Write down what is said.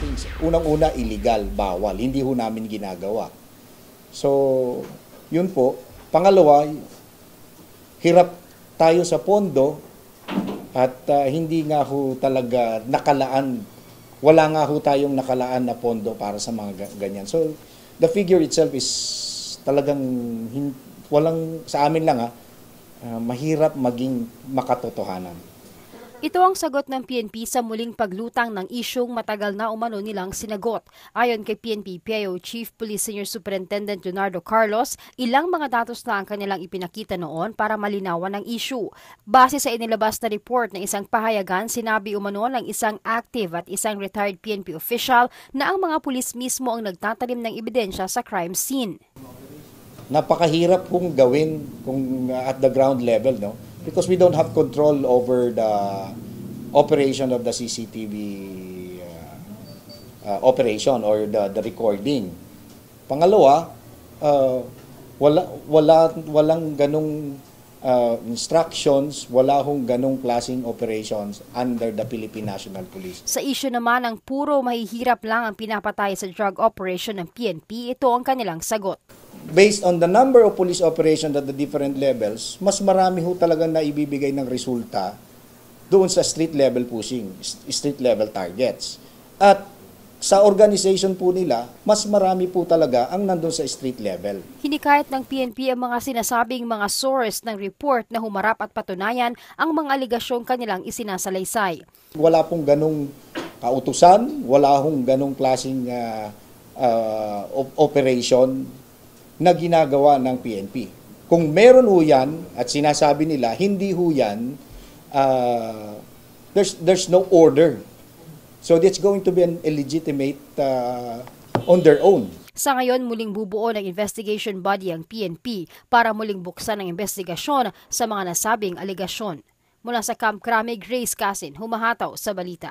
things. Unang-una, illegal, bawal. Hindi ho namin ginagawa. So, yun po. Pangalawa, hirap tayo sa pondo at hindi nga ho talaga nakalaan. Wala nga ho tayong nakalaan na pondo para sa mga ganyan. So, the figure itself is talagang walang, sa amin lang mahirap maging makatotohanan. Ito ang sagot ng PNP sa muling paglutang ng isyung matagal na umano nilang sinagot. Ayon kay PNP PIO Chief Police Senior Superintendent Leonardo Carlos, ilang mga datos na ang kanilang ipinakita noon para malinawan ang issue. Base sa inilabas na report ng isang pahayagan, sinabi umano ng isang active at isang retired PNP official na ang mga pulis mismo ang nagtatanim ng ebidensya sa crime scene. Napakahirap kung gawin kung at the ground level, no? Because we don't have control over the operation of the CCTV operation or the recording. Pangalawa, walang ganong instructions, wala hong ganong klaseng operations under the Philippine National Police. Sa issue naman ng puro mahihirap lang ang pinapatay sa drug operation ng PNP, ito ang kanilang sagot. Based on the number of police operations at the different levels, mas marami ho talaga na ibibigay ng resulta doon sa street level pushing, street level targets. At sa organization po nila, mas marami po talaga ang nandun sa street level. Hinikayat ng PNP ang mga sinasabing mga source ng report na humarap at patunayan ang mga aligasyong kanilang isinasalaysay. Wala pong ganong kautusan, wala hong ganong klaseng operation na ginagawa ng PNP. Kung meron ho yan, at sinasabi nila, hindi ho yan, there's no order. So it's going to be an illegitimate on their own. Sa ngayon, muling bubuo ng investigation body ang PNP para muling buksan ang investigasyon sa mga nasabing aligasyon. Mula sa Camp Crame, Grace Casin, humahataw sa balita.